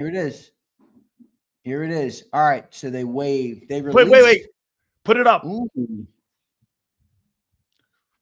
Here it is. Here it is. All right. So they waived. They released. Wait. Put it up. Ooh.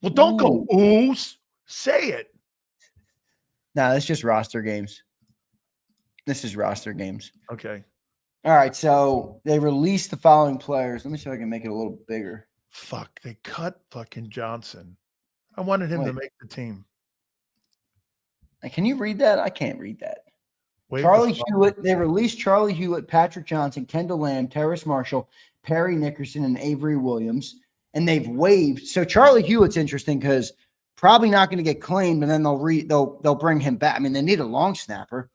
Well, don't go oohs. Say it. No, that's just roster games. This is roster games. Okay. All right. So they released the following players. Let me see if I can make it a little bigger. Fuck. They cut fucking Johnson. I wanted him to make the team. Can you read that? I can't read that. Wait, Charlie Hewlett. They released Charlie Hewlett, Patrick Johnson, Kendall Lamb, Terrace Marshall, Perry Nickerson, and Avery Williams. And they've waived. So Charlie Hewitt's interesting because probably not going to get claimed, and then they'll bring him back. I mean, they need a long snapper.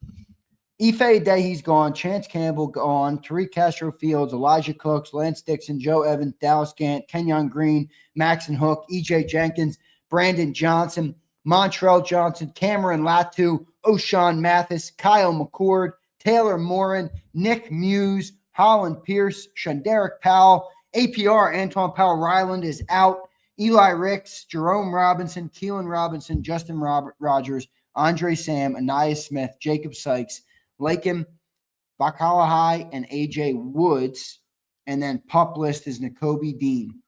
Ife Adehi's gone. Chance Campbell gone. Tariq Castro Fields, Elijah Cooks, Lance Dixon, Joe Evans, Dallas Gant, Kenyon Green, Maxon Hook, EJ Jenkins, Brandon Johnson, Montrell Johnson, Cameron Latu, O'Shawn Mathis, Kyle McCord, Taylor Morin, Nick Muse, Holland Pierce, Shunderick Powell, APR, Antoine Powell Ryland is out. Eli Ricks, Jerome Robinson, Keelan Robinson, Justin Rogers, Andre Sam, Anais Smith, Jacob Sykes, Lakin Bakalahai, and AJ Woods. And then pup list is Nakobe Dean.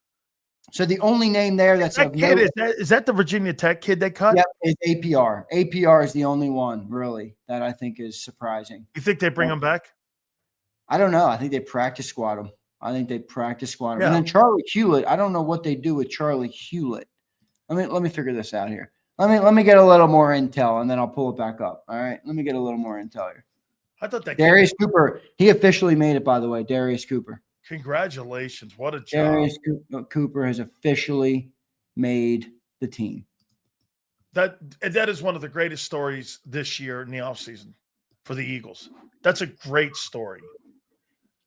So the only name there that's that kid is that the Virginia Tech kid they cut? Yep, is APR. APR is the only one really that I think is surprising. You think they bring him back? I don't know. I think they practice squad him. And Yeah. then Charlie Hewlett, I don't know what they do with Charlie Hewlett. Let me figure this out here. Let me get a little more intel, and then I'll pull it back up. All right, let me get a little more intel here. I thought that Darius Cooper, he officially made it, by the way. Darius Cooper. Congratulations. What a job. Darius Cooper has officially made the team. That is one of the greatest stories this year in the offseason for the Eagles. That's a great story.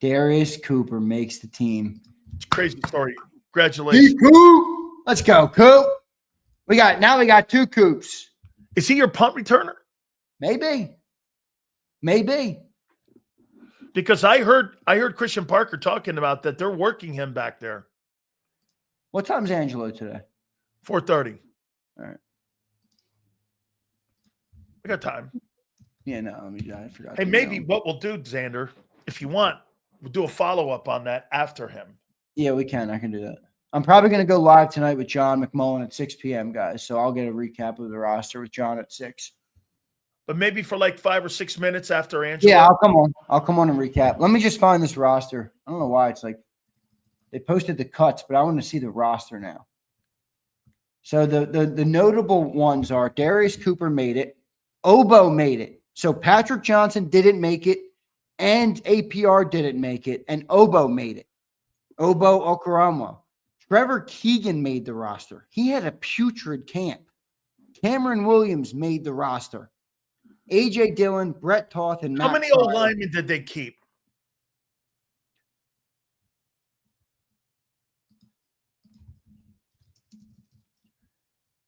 Darius Cooper makes the team. It's a crazy story. Congratulations. Coop. Let's go, Coop. We got two Coops. Is he your punt returner? Maybe. Because I heard Christian Parker talking about that they're working him back there. What time's Angelo today? 4:30. All right. We got time. Yeah, no, I forgot. Hey, maybe what we'll do, Zander, if you want, we'll do a follow-up on that after him. Yeah, we can. I can do that. I'm probably going to go live tonight with John McMullen at 6 p.m., guys. So I'll get a recap of the roster with John at 6. But maybe for like 5 or 6 minutes after Angelo. Yeah, I'll come on and recap. Let me just find this roster. I don't know why it's like they posted the cuts, but I want to see the roster now. So the notable ones are Darius Cooper made it. Obo made it. So Patrick Johnson didn't make it, and APR didn't make it, and Obo made it. Obo Okarama. Trevor Keegan made the roster. He had a putrid camp. Cameron Williams made the roster. A.J. Dillon, Brett Toth, and Matt. How many old linemen did they keep?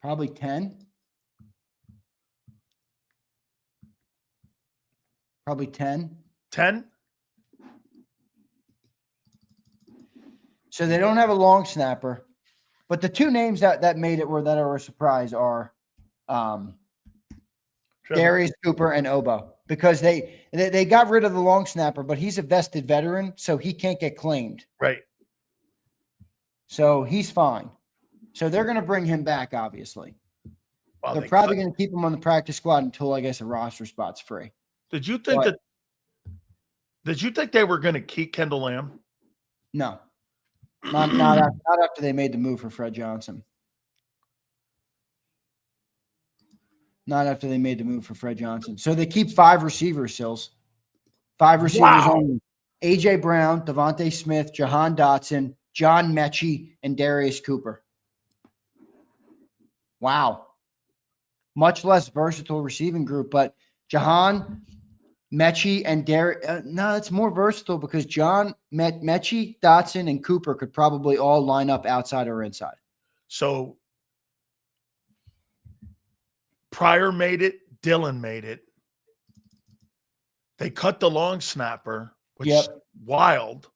Probably 10. Probably 10. 10? So they don't have a long snapper. But the two names that made it that are a surprise are Darius Cooper and Obo, because they got rid of the long snapper, but he's a vested veteran, so he can't get claimed. Right. So he's fine. So they're going to bring him back, obviously. Wow, they're probably going to keep him on the practice squad until, I guess, a roster spot's free. Did you think they were going to keep Kendall Lamb? No. Not after they made the move for Fred Johnson. Not after they made the move for Fred Johnson. So they keep 5 receivers, Sills. 5 receivers only. A.J. Brown, Devontae Smith, Jahan Dotson, John Mechie, and Darius Cooper. Wow. Much less versatile receiving group, but Jahan, Mechie, and Darius. No, it's more versatile because John, Mechie, Dotson, and Cooper could probably all line up outside or inside. So Pryor made it. Dillon made it. They cut the long snapper, which is wild.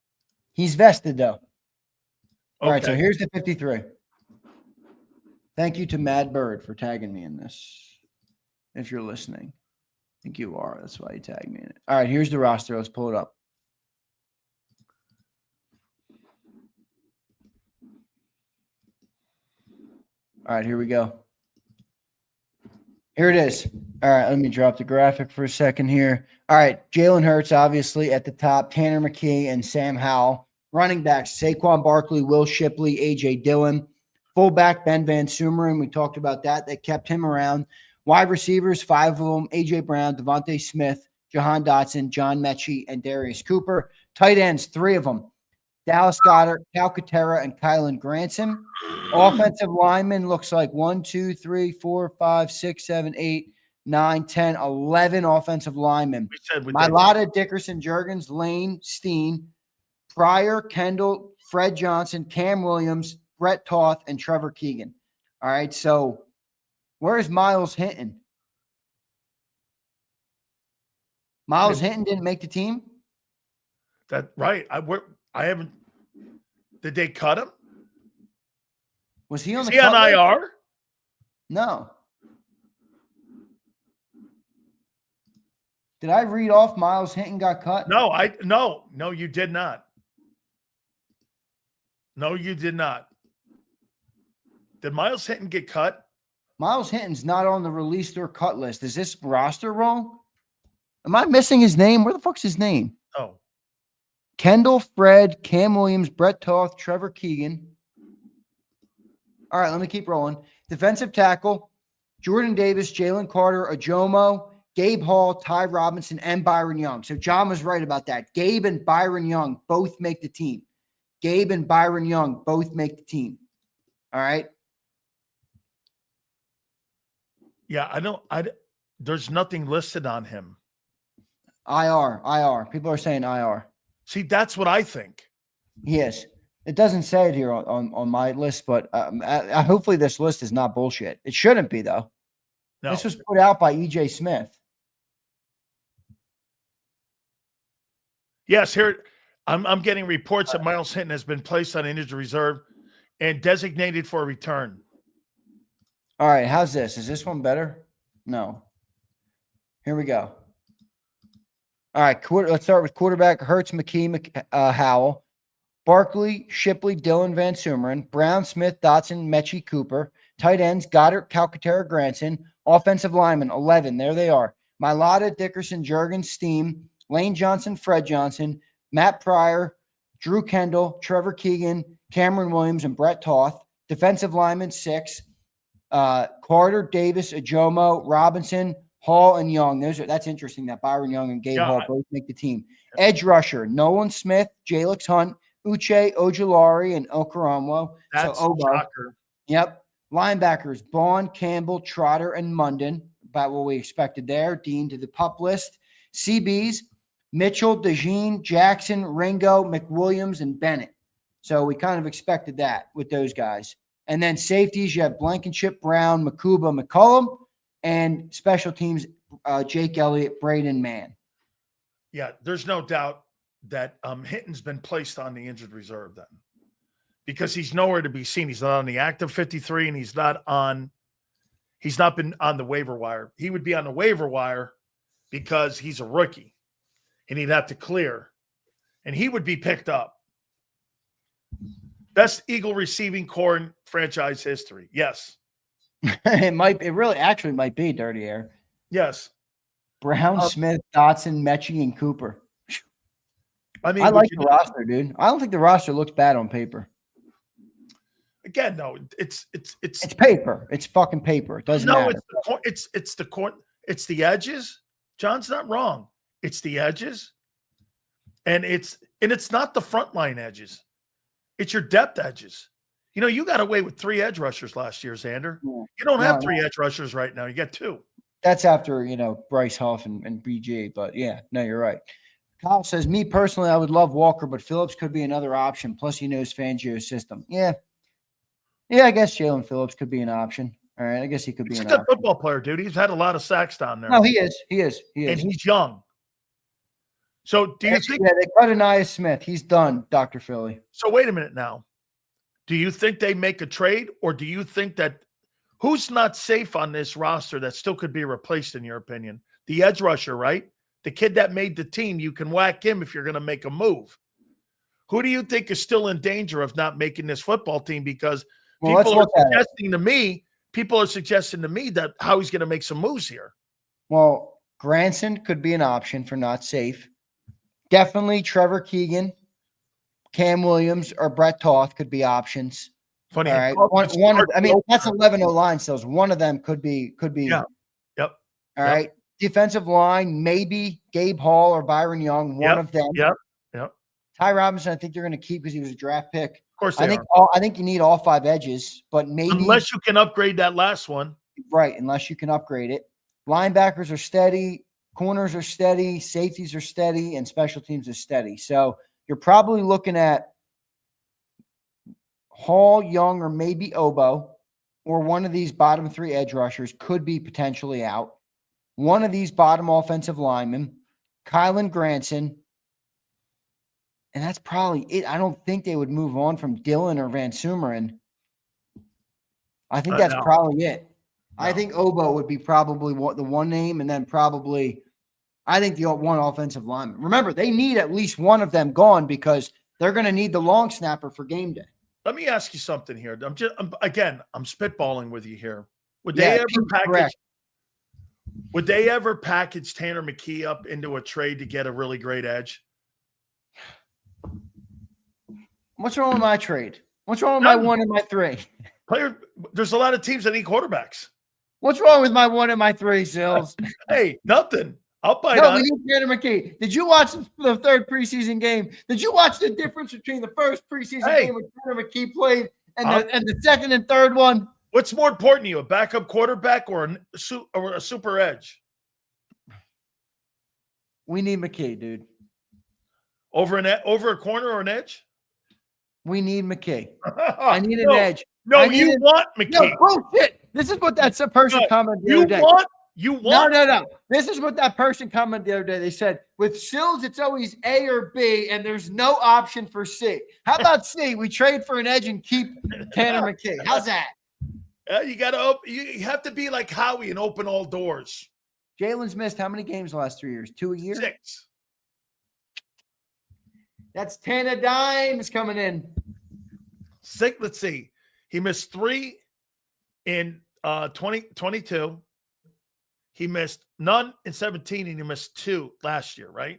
He's vested, though. All right, Okay. so here's the 53. Thank you to Mad Bird for tagging me in this, if you're listening. think you are. That's why you tagged me in it. All right, here's the roster. Let's pull it up. All right, here we go. Here it is. All right, let me drop the graphic for a second here. All right, Jalen Hurts, obviously, at the top. Tanner McKee and Sam Howell. Running backs, Saquon Barkley, Will Shipley, A.J. Dillon. Fullback, Ben Van Sumeren. We talked about that. They kept him around. Wide receivers, 5 of them, A.J. Brown, Devontae Smith, Jahan Dotson, John Mechie, and Darius Cooper. Tight ends, 3 of them. Dallas Goedert, Calcaterra, and Kylan Granson. Offensive linemen looks like 1, 2, 3, 4, 5, 6, 7, 8, 9, 10, 11 offensive linemen. Mailata, Dickerson, Juergens, Lane, Steen, Pryor, Kendall, Fred Johnson, Cam Williams, Brett Toth, and Trevor Keegan. All right, so where's Miles Hinton? Miles Hinton didn't make the team? That right. I haven't. Did they cut him? Was he on Is he on IR? No. Did I read off Miles Hinton got cut? No, you did not. No, you did not. Did Miles Hinton get cut? Miles Hinton's not on the released or cut list. Is this roster wrong? Am I missing his name? Where the fuck's his name? Oh. Kendall, Fred, Cam Williams, Brett Toth, Trevor Keegan. All right, let me keep rolling. Defensive tackle, Jordan Davis, Jalen Carter, Ajomo, Gabe Hall, Ty Robinson, and Byron Young. So John was right about that. Gabe and Byron Young both make the team. Gabe and Byron Young both make the team. All right. Yeah, there's nothing listed on him. IR. People are saying IR. See, that's what I think. Yes. It doesn't say it here on my list, but hopefully this list is not bullshit. It shouldn't be, though. No. This was put out by E.J. Smith. Yes, here I'm getting reports that Miles Hinton has been placed on injured reserve and designated for a return. All right, how's this? Is this one better? No. Here we go. All right, let's start with quarterback. Hurts, McKee, Howell. Barkley, Shipley, Dillon, Van Sumeren. Brown, Smith, Dotson, Mechie, Cooper. Tight ends, Goddard, Calcaterra, Granson. Offensive linemen, 11. There they are. Mailata, Dickerson, Juergens, Steen. Lane Johnson, Fred Johnson. Matt Pryor, Drew Kendall, Trevor Keegan, Cameron Williams, and Brett Toth. Defensive linemen, 6. Carter, Davis, Ajomo, Robinson, Hall, and Young. That's interesting that Byron Young and Gabe Hall both make the team. Edge rusher, Nolan Smith, Jalix Hunt, Uche Ojulari, and Okoromo. That's so a shocker. Yep. Linebackers, Bond, Campbell, Trotter, and Munden. About what we expected there. Dean to the PUP list. CBs, Mitchell, DeJean, Jackson, Ringo, McWilliams, and Bennett. So we kind of expected that with those guys. And then safeties, you have Blankenship, Brown, Makuba, McCullum, and special teams, Jake Elliott, Braden Mann. Yeah, there's no doubt that Hinton's been placed on the injured reserve then, because he's nowhere to be seen. He's not on the active 53, and he's not been on the waiver wire. He would be on the waiver wire because he's a rookie, and he'd have to clear, and he would be picked up. Best Eagle receiving core in franchise history. Yes. It really actually might be Dirty Air. Yes. Brown, Smith, Dotson, Mechie, and Cooper. I mean, I like the roster, dude. I don't think the roster looks bad on paper. Again, no, it's paper. It's fucking paper. It doesn't matter. It's the edges. John's not wrong. It's the edges, and it's not the frontline edges. It's your depth edges. You know, you got away with 3 edge rushers last year, Zander. Yeah. You don't have 3 edge rushers right now. You got 2. That's after, Bryce Huff and BG. But, yeah, no, you're right. Kyle says, me personally, I would love Walker, but Phillips could be another option. Plus, he knows Fangio's system. Yeah. Yeah, I guess Jalen Phillips could be an option. All right, I guess he could be an option. He's a good football player, dude. He's had a lot of sacks down there. No, he is. He is. And he's young. So do you think they cut Anaya Smith? He's done, Dr. Philly. So wait a minute now. Do you think they make a trade, or do you think that who's not safe on this roster that still could be replaced, in your opinion? the edge rusher, right? The kid that made the team, you can whack him if you're going to make a move. Who do you think is still in danger of not making this football team? Because people are suggesting to me that Howie's going to make some moves here. Well, Granson could be an option for not safe. Definitely Trevor Keegan, Cam Williams, or Brett Toth could be options. Funny. All right. That's 11 line stills. One of them could be. Yeah. Yep. All right. Defensive line, maybe Gabe Hall or Byron Young, one of them. Yep. Ty Robinson, I think they're going to keep because he was a draft pick. Of course I think you need all 5 edges, but maybe unless you can upgrade that last one. Right, unless you can upgrade it. Linebackers are steady, corners are steady, safeties are steady, and special teams is steady. So you're probably looking at Hall, Young, or maybe Obo, or one of these bottom 3 edge rushers could be potentially out. One of these bottom offensive linemen, Kylan Granson, and that's probably it. I don't think they would move on from Dillon or Van Sumeren. I think that's probably it. No. I think Obo would be probably the one name, and then probably I think the one offensive lineman. Remember, they need at least one of them gone because they're going to need the long snapper for game day. Let me ask you something here. I'm spitballing with you here. Would they ever package Tanner McKee up into a trade to get a really great edge? What's wrong with my trade? What's wrong with my 1 and my 3? There's a lot of teams that need quarterbacks. What's wrong with my 1 and my 3, Sills? Hey, nothing. I'll bite on. We need Tanner McKee. Did you watch the 3rd preseason game? Did you watch the difference between the first preseason game when Tanner McKee played and the 2nd and 3rd one? What's more important to you, a backup quarterback or a super edge? We need McKee, dude. Over a corner or an edge? We need McKee. I need an edge. No, you want McKee. No, bullshit. This is what that person commented the other day. You want? No. This is what that person commented the other day. They said, with Sills, it's always A or B, and there's no option for C. How about C? We trade for an edge and keep Tanner McKee. How's that? You have to be like Howie and open all doors. Jalen's missed how many games the last 3 years? 2 a year? 6. That's 10 a dime is coming in. 6. Let's see. He missed 3 in 2022. He missed none in 17, and he missed 2 last year, right?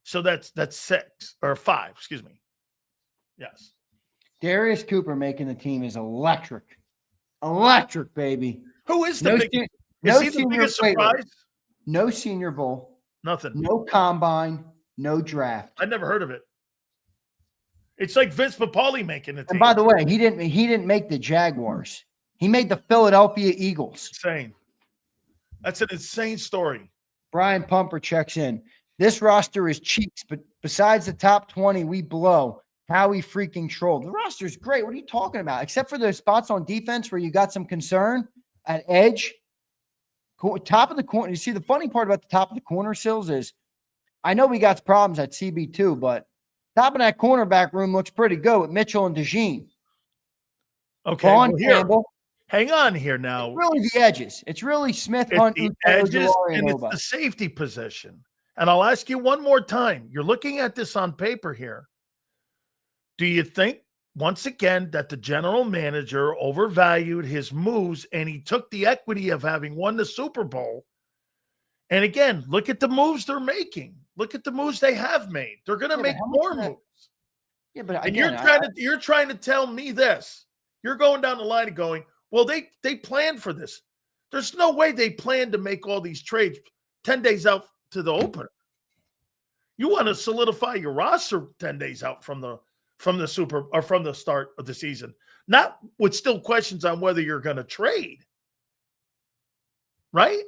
So that's 6 or 5. Excuse me. Yes. Darius Cooper making the team is electric. Electric, baby. Who is the biggest? Is he the biggest surprise? No Senior Bowl. Nothing. No combine. No draft. I never heard of it. It's like Vince Papale making the team. And by the way, he didn't make the Jaguars. He made the Philadelphia Eagles. Insane. That's an insane story. Brian Pumper checks in. This roster is cheeks, but besides the top 20, we blow. Howie freaking trolled. The roster is great. What are you talking about? Except for the spots on defense where you got some concern at edge. Top of the corner. You see, the funny part about the top of the corner, Sills, is I know we got problems at CB2, but top of that cornerback room looks pretty good with Mitchell and DeJean. Okay. Campbell. Hang on here now. It's really the edges. It's really Smith, Hunt, the edges, and it's the safety position. And I'll ask you one more time. You're looking at this on paper here. Do you think, once again, that the general manager overvalued his moves and he took the equity of having won the Super Bowl? And again, look at the moves they're making. Look at the moves they have made. They're going to make more moves. Yeah, but again, you're trying to tell me this. You're going down the line and going, well, they planned for this. There's no way they planned to make all these trades 10 days out to the opener. You want to solidify your roster 10 days out from the start of the season, not with still questions on whether you're going to trade. Right?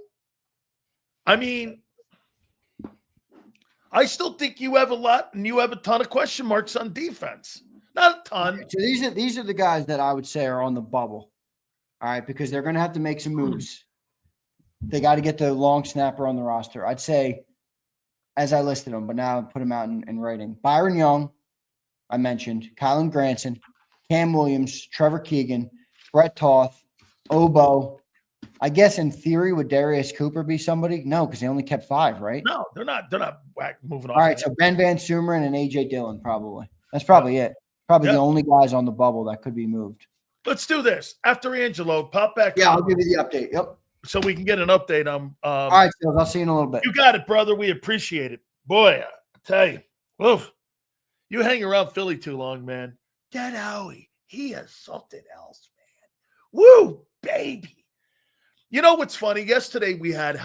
I mean, I still think you have a lot, and you have a ton of question marks on defense. Not a ton. So these are the guys that I would say are on the bubble. All right, because they're going to have to make some moves. They got to get the long snapper on the roster. I'd say, as I listed them, but now I put them out in writing. Byron Young, I mentioned. Kylan Granson, Cam Williams, Trevor Keegan, Brett Toth, Obo, I guess in theory, would Darius Cooper be somebody? No, because they only kept 5, right? No, they're not. They're not moving off. All right, of so Ben Van Sumeren and AJ Dillon probably. That's probably it. Probably the only guys on the bubble that could be moved. Let's do this after Angelo. Pop back. Yeah, I'll give you the update. Yep. So we can get an update on. All right, Phil, I'll see you in a little bit. You got it, brother. We appreciate it, boy. I tell you, oof, you hang around Philly too long, man. That Howie, he is something else, man. Woo, baby. You know what's funny? Yesterday we had